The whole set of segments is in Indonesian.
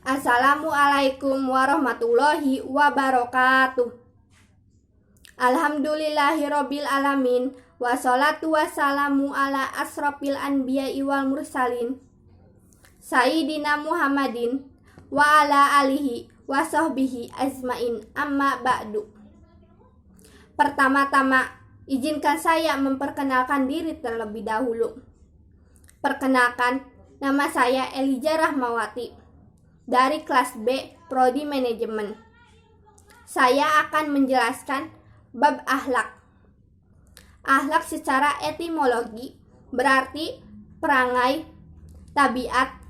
Assalamualaikum warahmatullahi wabarakatuh. Alhamdulillahirabbil alamin, wassalatu wassalamu ala asrofil anbiya'i wal mursalin Sayyidina Muhammadin wa ala alihi wa sahbihi azmain, amma ba'du. Pertama-tama, izinkan saya memperkenalkan diri terlebih dahulu. Perkenalkan, nama saya Elijah Rahmawati dari kelas B Prodi Manajemen. Saya akan menjelaskan bab akhlak. Akhlak secara etimologi berarti perangai, tabiat,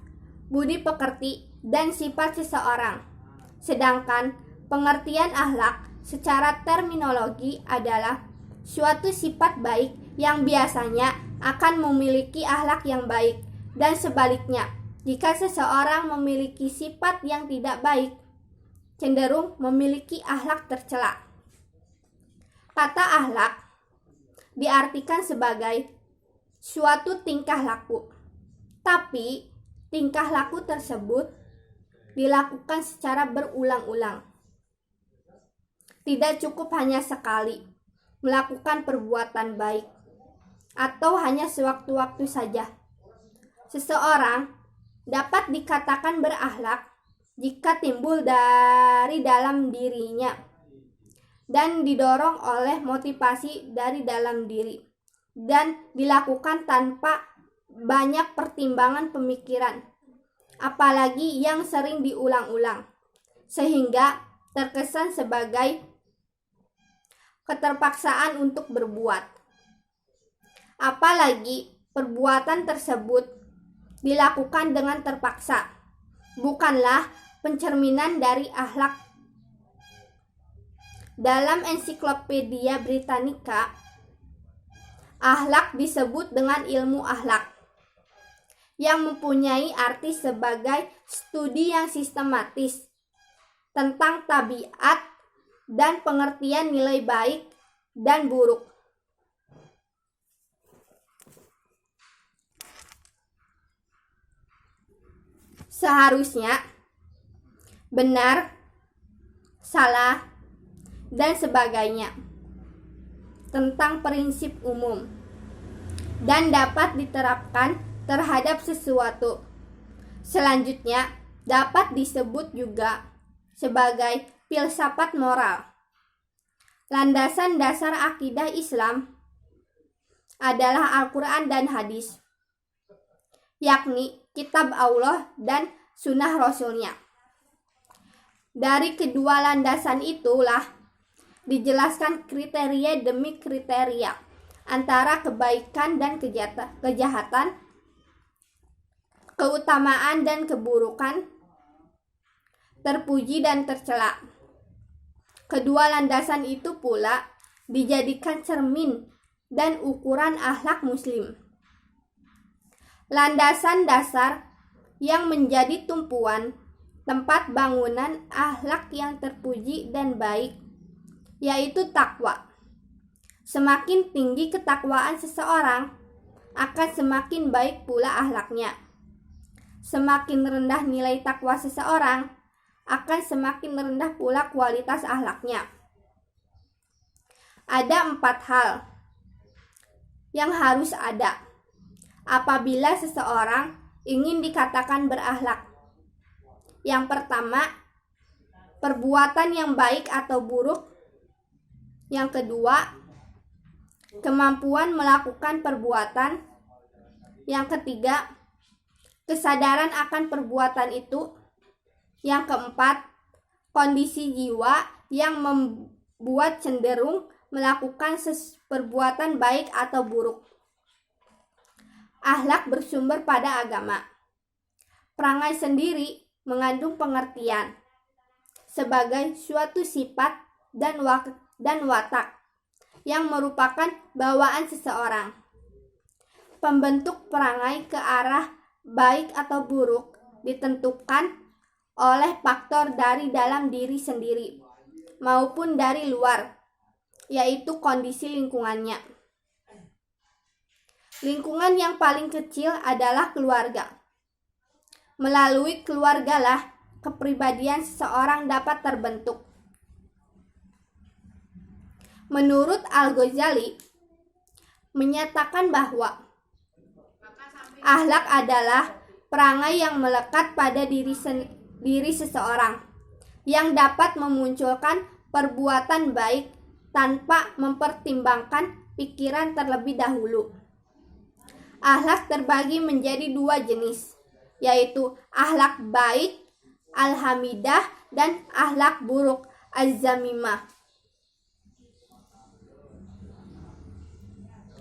budi pekerti, dan sifat seseorang. Sedangkan pengertian akhlak secara terminologi adalah suatu sifat baik yang biasanya akan memiliki akhlak yang baik, dan sebaliknya, jika seseorang memiliki sifat yang tidak baik, cenderung memiliki akhlak tercela. Kata akhlak diartikan sebagai suatu tingkah laku, tapi tingkah laku tersebut dilakukan secara berulang-ulang. Tidak cukup hanya sekali melakukan perbuatan baik, atau hanya sewaktu-waktu saja. Seseorang dapat dikatakan berakhlak jika timbul dari dalam dirinya dan didorong oleh motivasi dari dalam diri, dan dilakukan tanpa banyak pertimbangan pemikiran, apalagi yang sering diulang-ulang, sehingga terkesan sebagai keterpaksaan untuk berbuat. Apalagi perbuatan tersebut dilakukan dengan terpaksa, bukanlah pencerminan dari akhlak. Dalam Ensiklopedia Britannica, akhlak disebut dengan ilmu akhlak, yang mempunyai arti sebagai studi yang sistematis tentang tabiat dan pengertian nilai baik dan buruk. Seharusnya benar, salah, dan sebagainya tentang prinsip umum, dan dapat diterapkan terhadap sesuatu. Selanjutnya dapat disebut juga sebagai filsafat moral. Landasan dasar akidah Islam adalah Al-Quran dan hadis, yakni kitab Allah dan sunnah Rasulnya. Dari kedua landasan itulah dijelaskan kriteria demi kriteria antara kebaikan dan kejahatan, keutamaan dan keburukan, terpuji dan tercela. Kedua landasan itu pula dijadikan cermin dan ukuran akhlak muslim. Landasan dasar yang menjadi tumpuan tempat bangunan akhlak yang terpuji dan baik, yaitu takwa. Semakin tinggi ketakwaan seseorang, akan semakin baik pula akhlaknya. Semakin rendah nilai takwa seseorang, akan semakin rendah pula kualitas akhlaknya. Ada 4 hal yang harus ada apabila seseorang ingin dikatakan berakhlak. Yang pertama, perbuatan yang baik atau buruk. Yang kedua, kemampuan melakukan perbuatan. Yang ketiga, kesadaran akan perbuatan itu. Yang keempat, kondisi jiwa yang membuat cenderung melakukan perbuatan baik atau buruk. Akhlak bersumber pada agama. Perangai sendiri mengandung pengertian sebagai suatu sifat dan watak yang merupakan bawaan seseorang. Pembentuk perangai ke arah baik atau buruk ditentukan oleh faktor dari dalam diri sendiri maupun dari luar, yaitu kondisi lingkungannya. Lingkungan yang paling kecil adalah keluarga. Melalui keluargalah kepribadian seseorang dapat terbentuk. Menurut Al-Ghazali menyatakan bahwa akhlak adalah perangai yang melekat pada diri seseorang yang dapat memunculkan perbuatan baik tanpa mempertimbangkan pikiran terlebih dahulu. Akhlak terbagi menjadi dua jenis, yaitu akhlak baik al-hamidah dan akhlak buruk az-zamimah.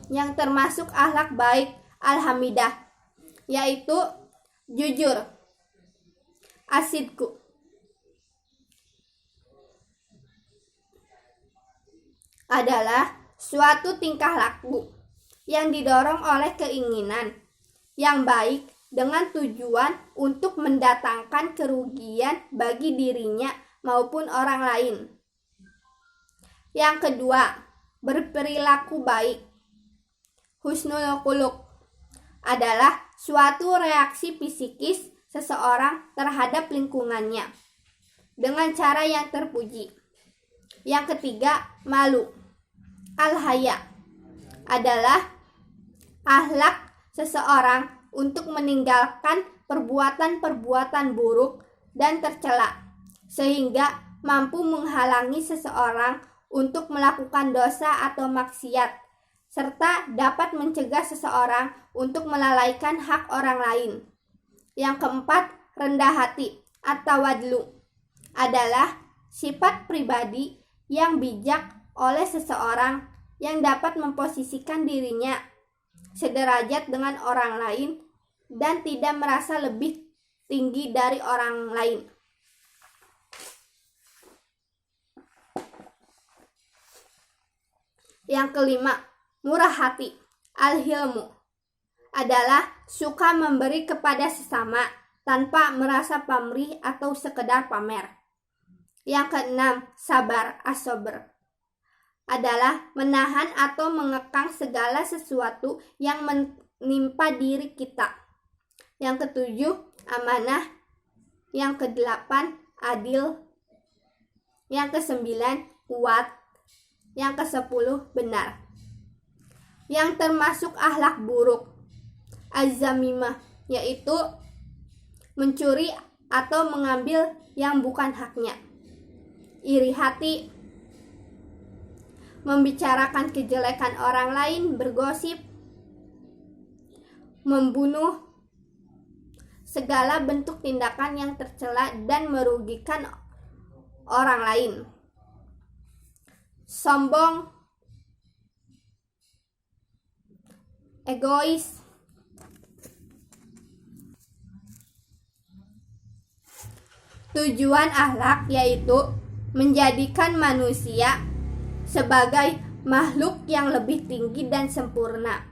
Yang termasuk akhlak baik al-hamidah yaitu jujur, asidku, adalah suatu tingkah laku yang didorong oleh keinginan yang baik dengan tujuan untuk mendatangkan kerugian bagi dirinya maupun orang lain. Yang kedua, berperilaku baik. Husnul khuluq adalah suatu reaksi psikis seseorang terhadap lingkungannya dengan cara yang terpuji. Yang ketiga, malu. Al-haya adalah akhlak seseorang untuk meninggalkan perbuatan-perbuatan buruk dan tercela sehingga mampu menghalangi seseorang untuk melakukan dosa atau maksiat, serta dapat mencegah seseorang untuk melalaikan hak orang lain. Yang keempat, rendah hati atau wadlu adalah sifat pribadi yang bijak oleh seseorang yang dapat memposisikan dirinya sederajat dengan orang lain dan tidak merasa lebih tinggi dari orang lain. Yang kelima, murah hati. Al-hilmu adalah suka memberi kepada sesama tanpa merasa pamrih atau sekedar pamer. Yang keenam, sabar as-sabr adalah menahan atau mengekang segala sesuatu yang menimpa diri kita. Yang ketujuh, amanah. Yang kedelapan, adil. Yang kesembilan, kuat. Yang kesepuluh, benar. Yang termasuk akhlak buruk az-zamimah yaitu mencuri atau mengambil yang bukan haknya, iri hati, membicarakan kejelekan orang lain, bergosip, membunuh, segala bentuk tindakan yang tercela dan merugikan orang lain, sombong, egois, tujuan akhlak yaitu menjadikan manusia sebagai makhluk yang lebih tinggi dan sempurna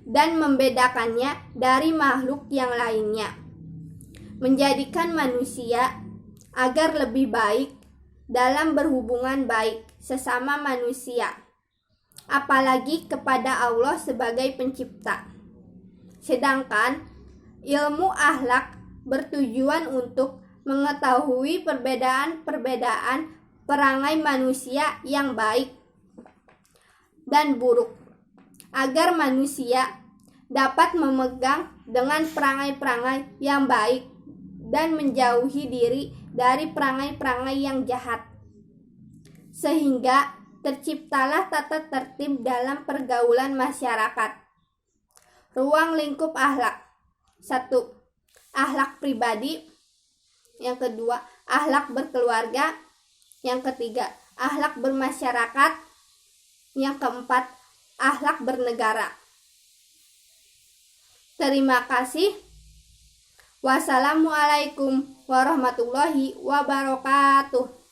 dan membedakannya dari makhluk yang lainnya, menjadikan manusia agar lebih baik dalam berhubungan baik sesama manusia, apalagi kepada Allah sebagai pencipta. Sedangkan ilmu akhlak bertujuan untuk mengetahui perbedaan-perbedaan perangai manusia yang baik dan buruk, agar manusia dapat memegang dengan perangai-perangai yang baik dan menjauhi diri dari perangai-perangai yang jahat, sehingga terciptalah tata tertib dalam pergaulan masyarakat. Ruang lingkup akhlak. 1. Akhlak pribadi. Yang kedua, akhlak berkeluarga. Yang ketiga, akhlak bermasyarakat. Yang keempat, akhlak bernegara. Terima kasih. Wassalamualaikum warahmatullahi wabarakatuh.